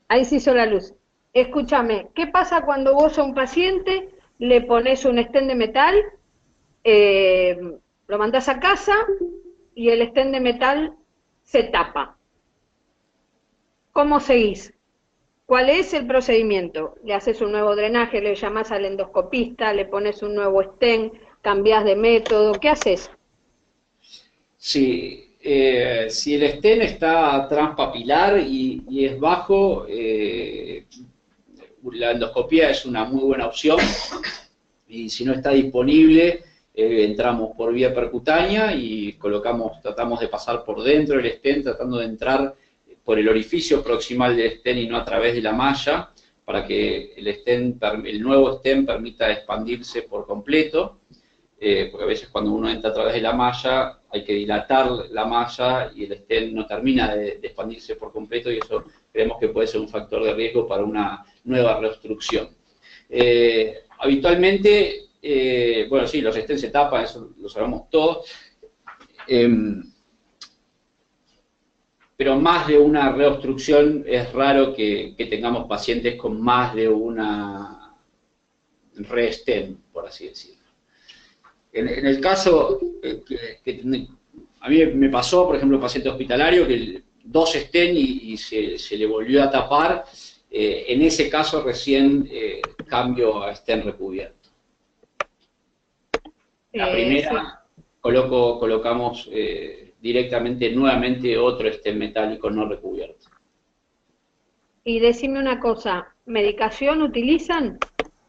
Ahí se hizo la luz. Escúchame, ¿qué pasa cuando vos a un paciente le pones un stent de metal, lo mandás a casa y el stent de metal se tapa? ¿Cómo seguís? ¿Cuál es el procedimiento? Le haces un nuevo drenaje, le llamás al endoscopista, le pones un nuevo stent, cambiás de método, ¿qué haces? Sí, si el stent está transpapilar y es bajo, la endoscopía es una muy buena opción, y si no está disponible, entramos por vía percutánea y tratamos de pasar por dentro del stent, tratando de entrar por el orificio proximal del stent y no a través de la malla, para que el nuevo stent permita expandirse por completo, porque a veces cuando uno entra a través de la malla hay que dilatar la malla y el stent no termina de expandirse por completo, y eso creemos que puede ser un factor de riesgo para una nueva reobstrucción. Habitualmente, bueno, sí, los stents se tapan, eso lo sabemos todos, pero más de una reobstrucción es raro que tengamos pacientes con más de una re-stent, por así decirlo. En el caso que a mí me pasó, por ejemplo, un paciente hospitalario, que 2 stent y se le volvió a tapar, en ese caso recién cambio a stent recubierto. La primera sí. Colocamos directamente, nuevamente, otro stent metálico no recubierto. Y decime una cosa, ¿medicación utilizan?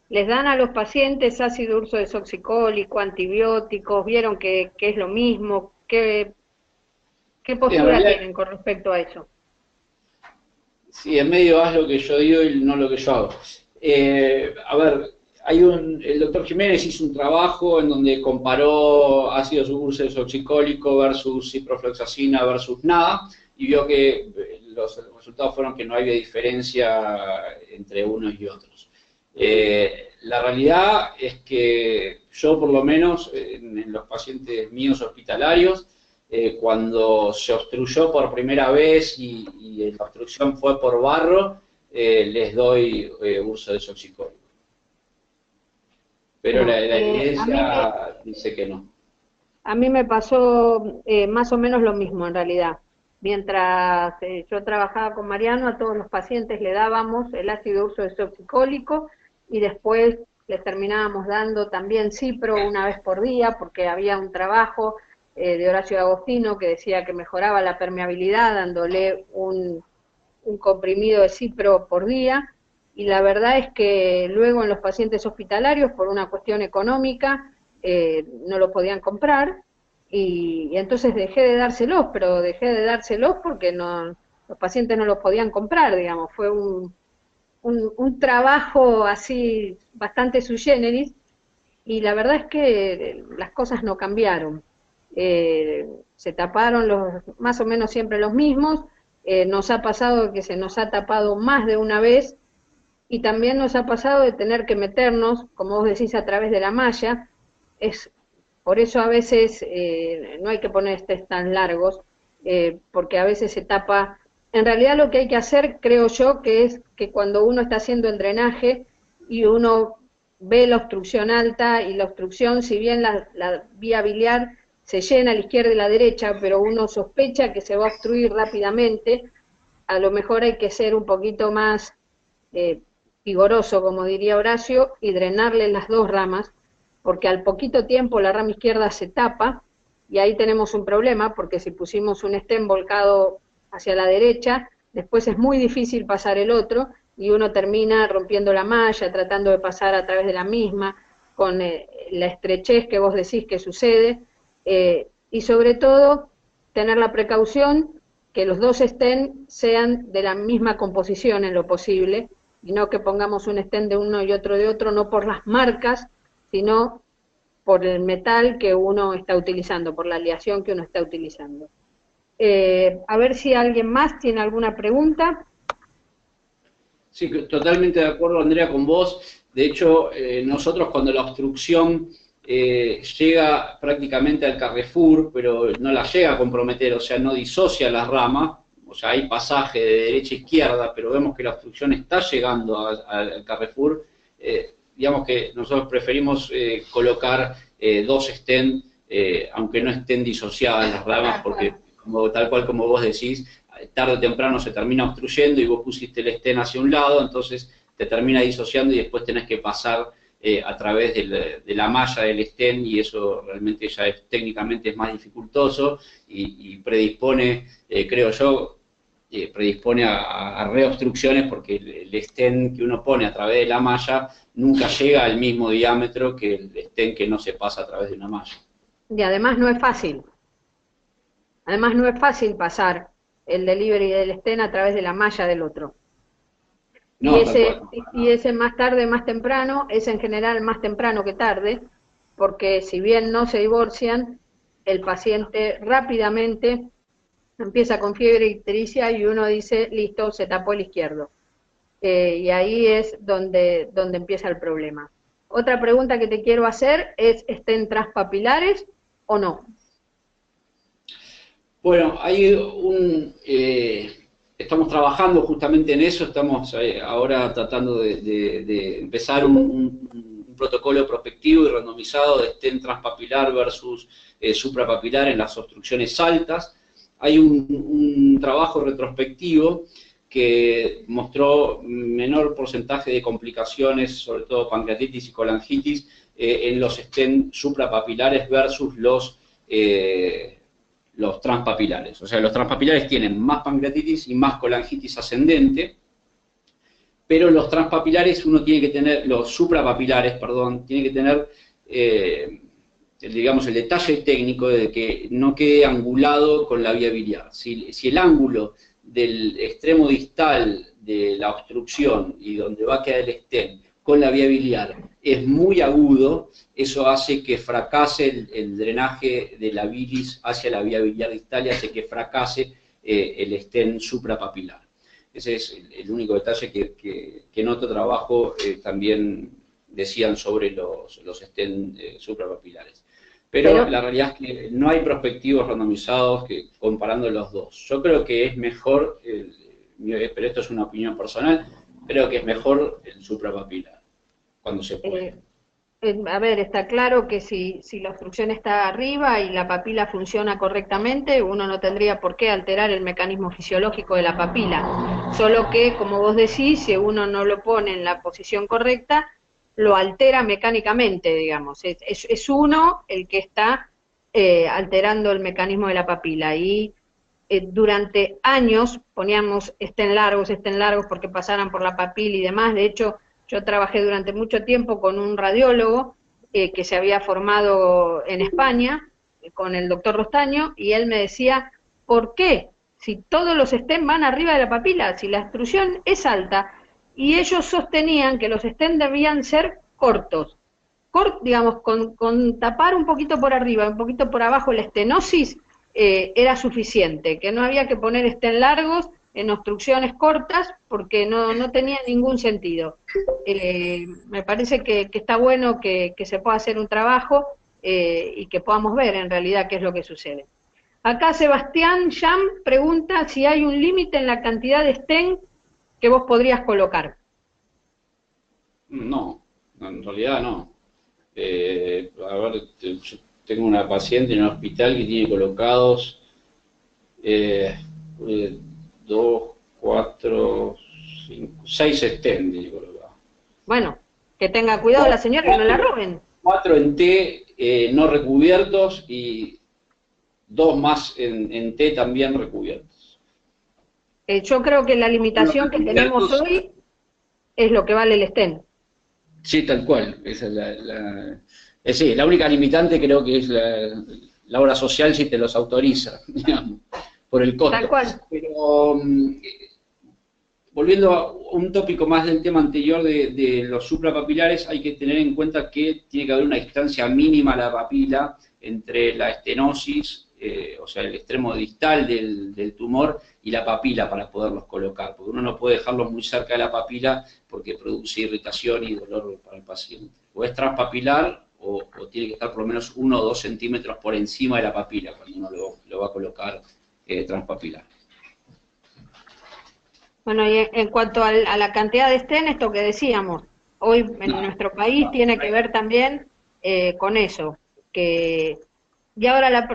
¿Les dan a los pacientes ácido urso desoxicólico, antibióticos? ¿Vieron que es lo mismo? ¿Qué postura tienen con respecto a eso? Sí, en medio haz lo que yo digo y no lo que yo hago. A ver, el doctor Jiménez hizo un trabajo en donde comparó ácido urso desoxicólico versus ciprofloxacina versus nada, y vio que los resultados fueron que no había diferencia entre unos y otros. La realidad es que yo, por lo menos, en los pacientes míos hospitalarios, cuando se obstruyó por primera vez y la obstrucción fue por barro, les doy uso de desoxicólico. Pero la evidencia dice que no. A mí me pasó más o menos lo mismo en realidad. Mientras yo trabajaba con Mariano, a todos los pacientes le dábamos el ácido uso desoxicólico y después les terminábamos dando también cipro una vez por día, porque había un trabajo de Horacio Agostino que decía que mejoraba la permeabilidad dándole un comprimido de cipro por día, y la verdad es que luego en los pacientes hospitalarios, por una cuestión económica, no lo podían comprar, y entonces dejé de dárselos, pero dejé de dárselos porque no, los pacientes no los podían comprar, digamos, fue un trabajo así bastante sui generis, y la verdad es que las cosas no cambiaron. Se taparon más o menos siempre los mismos, nos ha pasado que se nos ha tapado más de una vez, y también nos ha pasado de tener que meternos, como vos decís, a través de la malla. Por eso a veces no hay que poner estés tan largos, porque a veces se tapa. En realidad lo que hay que hacer, creo yo, que es que cuando uno está haciendo el drenaje y uno ve la obstrucción alta, y la obstrucción, si bien la vía biliar se llena a la izquierda y a la derecha, pero uno sospecha que se va a obstruir rápidamente, a lo mejor hay que ser un poquito más vigoroso, como diría Horacio, y drenarle las dos ramas, porque al poquito tiempo la rama izquierda se tapa, y ahí tenemos un problema, porque si pusimos un stem volcado hacia la derecha, después es muy difícil pasar el otro, y uno termina rompiendo la malla, tratando de pasar a través de la misma, con la estrechez que vos decís que sucede, y sobre todo tener la precaución que los dos stem sean de la misma composición en lo posible, y no que pongamos un stem de uno y otro de otro, no por las marcas, sino por el metal que uno está utilizando, por la aleación que uno está utilizando. A ver si alguien más tiene alguna pregunta. Sí, totalmente de acuerdo, Andrea, con vos. De hecho, nosotros cuando la obstrucción llega prácticamente al Carrefour, pero no la llega a comprometer, o sea, no disocia las ramas, o sea, hay pasaje de derecha a izquierda, pero vemos que la obstrucción está llegando al Carrefour, digamos que nosotros preferimos colocar dos stent, aunque no estén disociadas las ramas, porque tal cual como vos decís, tarde o temprano se termina obstruyendo y vos pusiste el stent hacia un lado, entonces te termina disociando y después tenés que pasar a través de la malla del stent, y eso realmente ya técnicamente es más dificultoso y predispone, creo yo, predispone a reobstrucciones, porque el stent que uno pone a través de la malla nunca llega al mismo diámetro que el stent que no se pasa a través de una malla. Y además no es fácil. Además no es fácil pasar el delivery del stent a través de la malla del otro. No, y ese más tarde, más temprano, es en general más temprano que tarde, porque si bien no se divorcian, el paciente rápidamente empieza con fiebre ictericia y uno dice, listo, se tapó el izquierdo. Y ahí es donde empieza el problema. Otra pregunta que te quiero hacer es, ¿estén transpapilares o no? Bueno, hay estamos trabajando justamente en eso, estamos ahora tratando de empezar un protocolo prospectivo y randomizado de stent transpapilar versus suprapapilar en las obstrucciones altas. Hay un trabajo retrospectivo que mostró menor porcentaje de complicaciones, sobre todo pancreatitis y colangitis, en los stent suprapapilares versus los transpapilares. O sea, los transpapilares tienen más pancreatitis y más colangitis ascendente, pero los transpapilares uno tiene que tener, los suprapapilares, perdón, tiene que tener, digamos, el detalle técnico de que no quede angulado con la vía biliar. Si el ángulo del extremo distal de la obstrucción y donde va a quedar el stent con la vía biliar es muy agudo, eso hace que fracase el drenaje de la bilis hacia la vía biliar distal y hace que fracase el stent suprapapilar. Ese es el único detalle que en otro trabajo también decían sobre los stent suprapapilares. Pero la realidad es que no hay prospectivos randomizados comparando los dos. Yo creo que es mejor, pero esto es una opinión personal, creo que es mejor el suprapapilar, cuando se puede. A ver, está claro que si la obstrucción está arriba y la papila funciona correctamente, uno no tendría por qué alterar el mecanismo fisiológico de la papila. Solo que, como vos decís, si uno no lo pone en la posición correcta, lo altera mecánicamente, digamos. Es uno el que está alterando el mecanismo de la papila. Y durante años poníamos estén largos, porque pasaran por la papila y demás. De hecho, yo trabajé durante mucho tiempo con un radiólogo que se había formado en España, con el doctor Rostaño, y él me decía, ¿por qué? Si todos los stents van arriba de la papila, si la extrusión es alta, y ellos sostenían que los stents debían ser cortos, digamos, con tapar un poquito por arriba, un poquito por abajo la estenosis, era suficiente, que no había que poner stents largos en obstrucciones cortas, porque no tenía ningún sentido. Me parece que está bueno que se pueda hacer un trabajo y que podamos ver en realidad qué es lo que sucede. Acá Sebastián Jam pregunta si hay un límite en la cantidad de stent que vos podrías colocar. No, en realidad no. A ver, yo tengo una paciente en un hospital que tiene colocados 2, 4, 5, 6 stents colocados. Bueno, que tenga cuidado la señora que no la roben. 4 en T no recubiertos y 2 más en T también recubiertos. Yo creo que la limitación que tenemos hoy es lo que vale el stent. Sí, tal cual. Esa es sí, la única limitante creo que es la obra social, si te los autoriza, digamos, por el costo. Tal cual. Pero volviendo a un tópico más del tema anterior de los suprapapilares, hay que tener en cuenta que tiene que haber una distancia mínima a la papila entre la estenosis, o sea, el extremo distal del tumor, y la papila para poderlos colocar, porque uno no puede dejarlos muy cerca de la papila porque produce irritación y dolor para el paciente. O es transpapilar o tiene que estar por lo menos 1 o 2 centímetros por encima de la papila cuando uno lo va a colocar transpapilar. Bueno, y en cuanto a la cantidad de stent, esto que decíamos, hoy en nuestro país tiene que ver también con eso, y ahora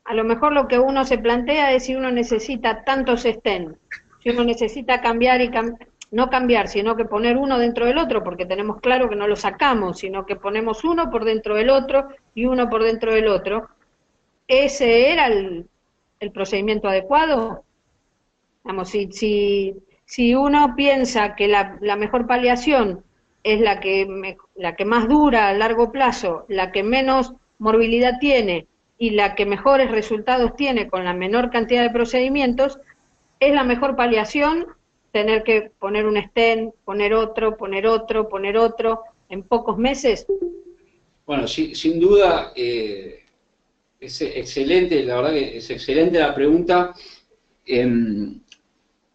a lo mejor lo que uno se plantea es si uno necesita tantos stent, si uno necesita cambiar no cambiar, sino que poner uno dentro del otro, porque tenemos claro que no lo sacamos, sino que ponemos uno por dentro del otro y uno por dentro del otro. ¿Ese era el procedimiento adecuado? Vamos, si uno piensa que la mejor paliación es la que más dura a largo plazo, la que menos morbilidad tiene y la que mejores resultados tiene con la menor cantidad de procedimientos, es la mejor paliación tener que poner un stent, poner otro en pocos meses. Bueno, sin duda, es excelente, la verdad que es excelente la pregunta.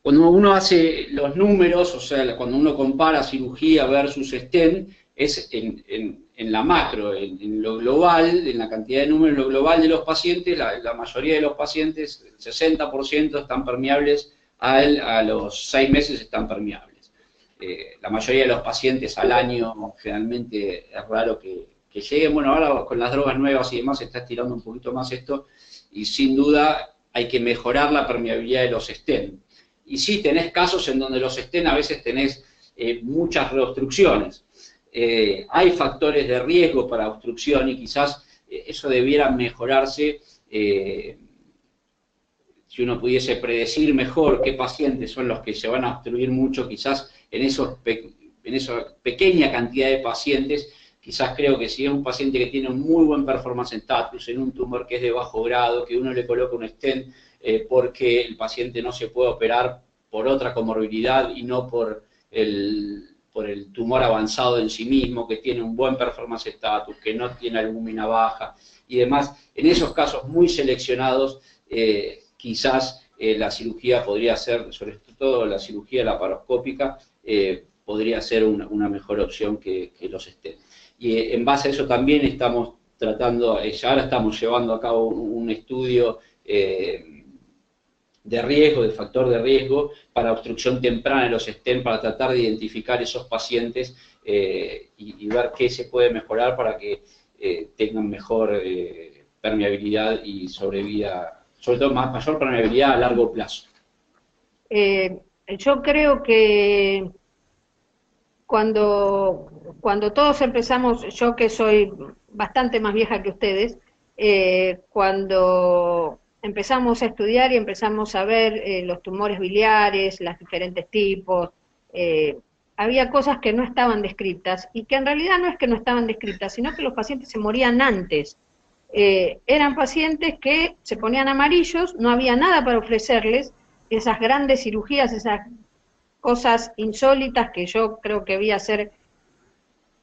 Cuando uno hace los números, o sea, cuando uno compara cirugía versus stent, es en la macro, en lo global, en la cantidad de números, en lo global de los pacientes, la mayoría de los pacientes, el 60% están permeables, a los 6 meses están permeables. La mayoría de los pacientes al año, generalmente es raro que lleguen. Bueno, ahora con las drogas nuevas y demás se está estirando un poquito más esto, y sin duda hay que mejorar la permeabilidad de los stents. Y sí, tenés casos en donde los stents a veces tenés muchas reobstrucciones. Hay factores de riesgo para obstrucción y quizás eso debiera mejorarse si uno pudiese predecir mejor qué pacientes son los que se van a obstruir mucho, quizás en esa pequeña cantidad de pacientes. Quizás creo que si es un paciente que tiene un muy buen performance status, en un tumor que es de bajo grado, que uno le coloca un stent porque el paciente no se puede operar por otra comorbilidad y no por el tumor avanzado en sí mismo, que tiene un buen performance status, que no tiene albúmina baja y demás, en esos casos muy seleccionados, quizás la cirugía podría ser, sobre todo la cirugía laparoscópica, podría ser una mejor opción que los stents. Y en base a eso también estamos tratando, ya ahora estamos llevando a cabo un estudio de riesgo, de factor de riesgo, para obstrucción temprana de los stent, para tratar de identificar esos pacientes y ver qué se puede mejorar para que tengan mejor permeabilidad y sobrevida, sobre todo mayor permeabilidad a largo plazo. Yo creo que cuando todos empezamos, yo que soy bastante más vieja que ustedes, cuando empezamos a estudiar y empezamos a ver los tumores biliares, los diferentes tipos, había cosas que no estaban descritas, y que en realidad no es que no estaban descritas, sino que los pacientes se morían antes. Eran pacientes que se ponían amarillos, no había nada para ofrecerles, esas grandes cirugías, esas cosas insólitas que yo creo que vi hacer,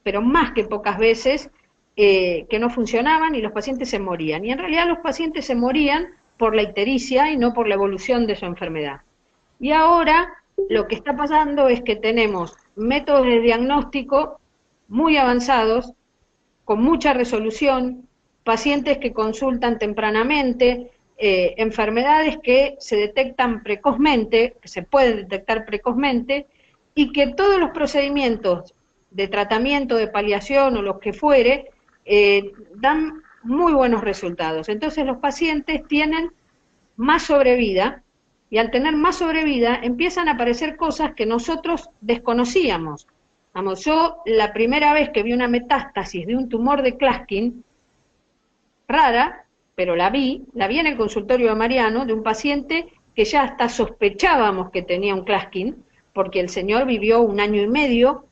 pero más que pocas veces, que no funcionaban y los pacientes se morían. Y en realidad los pacientes se morían por la ictericia y no por la evolución de su enfermedad. Y ahora lo que está pasando es que tenemos métodos de diagnóstico muy avanzados, con mucha resolución, pacientes que consultan tempranamente, enfermedades que se detectan precozmente, que se pueden detectar precozmente, y que todos los procedimientos de tratamiento, de paliación o los que fuere, dan muy buenos resultados. Entonces los pacientes tienen más sobrevida, y al tener más sobrevida empiezan a aparecer cosas que nosotros desconocíamos. Vamos, yo la primera vez que vi una metástasis de un tumor de Klatskin, rara, pero la vi en el consultorio de Mariano, de un paciente que ya hasta sospechábamos que tenía un Klatskin, porque el señor vivió 1 año y medio,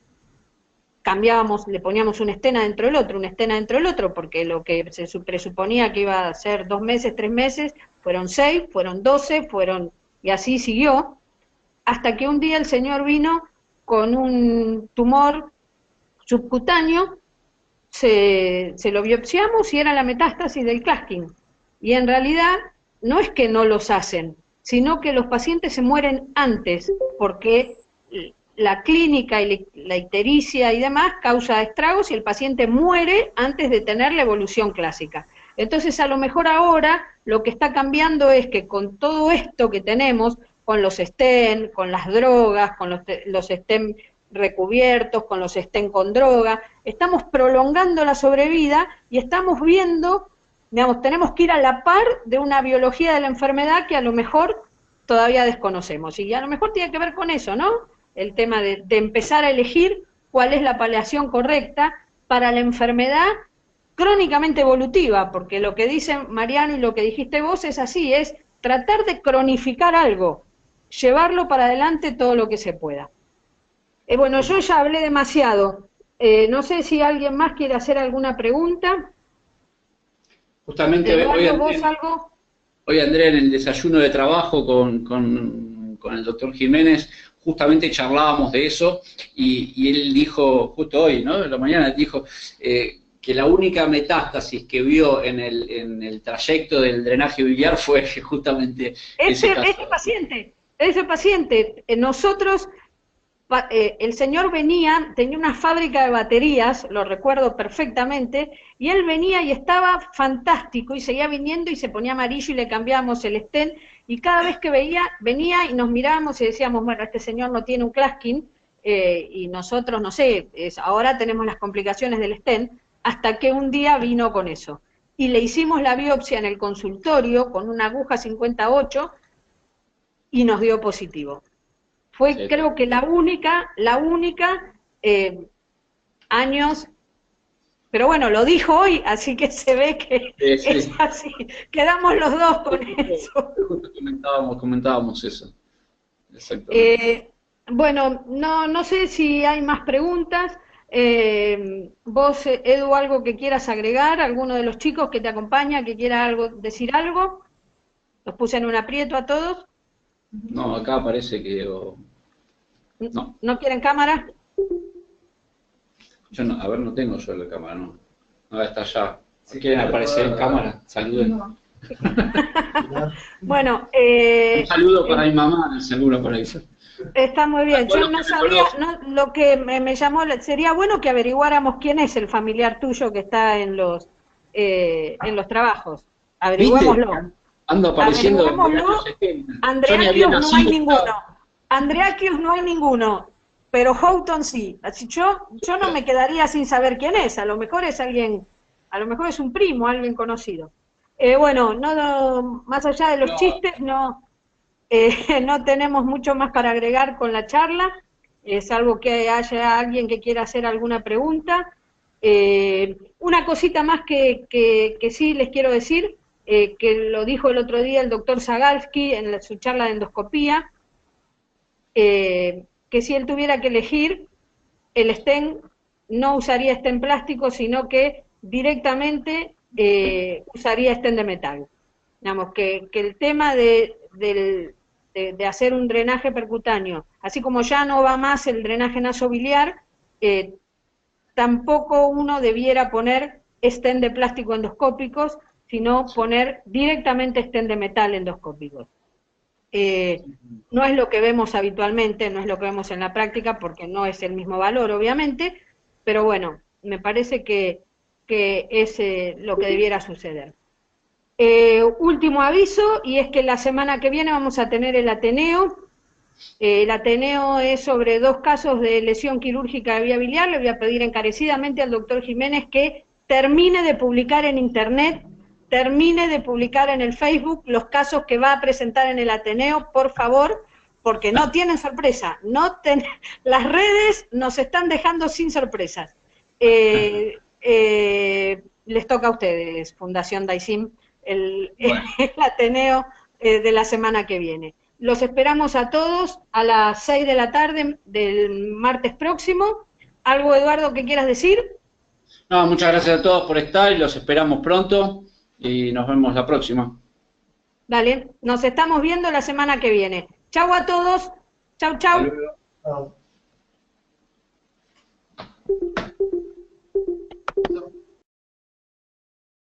cambiábamos, le poníamos un stent dentro del otro, un stent dentro del otro, porque lo que se presuponía que iba a ser 2 meses, 3 meses, fueron 6, fueron 12, y así siguió, hasta que un día el señor vino con un tumor subcutáneo, se lo biopsiamos y era la metástasis del Klatskin. Y en realidad no es que no los hacen, sino que los pacientes se mueren antes, porque la clínica y la ictericia y demás causa estragos y el paciente muere antes de tener la evolución clásica. Entonces a lo mejor ahora lo que está cambiando es que con todo esto que tenemos, con los stent, con las drogas, con los stent recubiertos, con los stent con droga, estamos prolongando la sobrevida y estamos viendo, digamos, tenemos que ir a la par de una biología de la enfermedad que a lo mejor todavía desconocemos. Y a lo mejor tiene que ver con eso, ¿no? El tema de empezar a elegir cuál es la paliación correcta para la enfermedad crónicamente evolutiva, porque lo que dice Mariano y lo que dijiste vos es así, es tratar de cronificar algo, llevarlo para adelante todo lo que se pueda. Bueno, yo ya hablé demasiado, no sé si alguien más quiere hacer alguna pregunta. Justamente hoy Andrea, en el desayuno de trabajo con el doctor Jiménez, justamente charlábamos de eso, y él dijo, justo hoy, ¿no? En la mañana, dijo que la única metástasis que vio en el trayecto del drenaje biliar fue justamente ese paciente. Nosotros, el señor venía, tenía una fábrica de baterías, lo recuerdo perfectamente, y él venía y estaba fantástico, y seguía viniendo y se ponía amarillo y le cambiábamos el stent, y cada vez que venía y nos mirábamos y decíamos, bueno, este señor no tiene un Klatskin, y nosotros, no sé, ahora tenemos las complicaciones del stent, hasta que un día vino con eso. Y le hicimos la biopsia en el consultorio con una aguja 58 y nos dio positivo. Fue, sí, creo que la única años, pero bueno, lo dijo hoy, así que se ve que sí, es así. Quedamos los dos con eso. Justo comentábamos eso. Exactamente. Bueno, no sé si hay más preguntas. Vos, Edu, algo que quieras agregar, alguno de los chicos que te acompaña que quiera decir algo. Los puse en un aprieto a todos. No, acá parece que... No. ¿No quieren cámara? Yo no, a ver, no tengo yo la cámara, no. No, está allá. Si quieren aparecer en cámara, saluden. No. Bueno, un saludo para mi mamá, seguro por ahí. Está muy bien. Yo no sabía, lo que me llamó, sería bueno que averiguáramos quién es el familiar tuyo que está en los en los trabajos. ¿Viste? Averiguémoslo. Ando apareciendo. Averiguémoslo. Andreakius no hay ninguno. Andreakius no hay ninguno. Pero Houghton sí. Así yo no me quedaría sin saber quién es. A lo mejor es alguien, a lo mejor es un primo, alguien conocido. Bueno, más allá de los chistes, no tenemos mucho más para agregar con la charla, salvo que haya alguien que quiera hacer alguna pregunta. Una cosita más que sí les quiero decir, que lo dijo el otro día el doctor Zagalski en su charla de endoscopía, que si él tuviera que elegir, el stent no usaría stent plástico, sino que directamente usaría stent de metal. Digamos, que el tema de hacer un drenaje percutáneo, así como ya no va más el drenaje nasobiliar, tampoco uno debiera poner stent de plástico endoscópicos, sino poner directamente stent de metal endoscópicos. No es lo que vemos habitualmente, no es lo que vemos en la práctica, porque no es el mismo valor, obviamente, pero bueno, me parece que es lo que debiera suceder. Último aviso, y es que la semana que viene vamos a tener el Ateneo. El Ateneo es sobre 2 casos de lesión quirúrgica de vía biliar. Le voy a pedir encarecidamente al doctor Jiménez que termine de publicar en internet, termine de publicar en el Facebook los casos que va a presentar en el Ateneo, por favor, porque no tienen sorpresa. Las redes nos están dejando sin sorpresas. Les toca a ustedes, Fundación Daisim, el Ateneo de la semana que viene. Los esperamos a todos a las 6 de la tarde del martes próximo. ¿Algo, Eduardo, que quieras decir? No, muchas gracias a todos por estar y los esperamos pronto y nos vemos la próxima. Dale, nos estamos viendo la semana que viene. Chau a todos. Chau, chau. Hasta luego. Chau.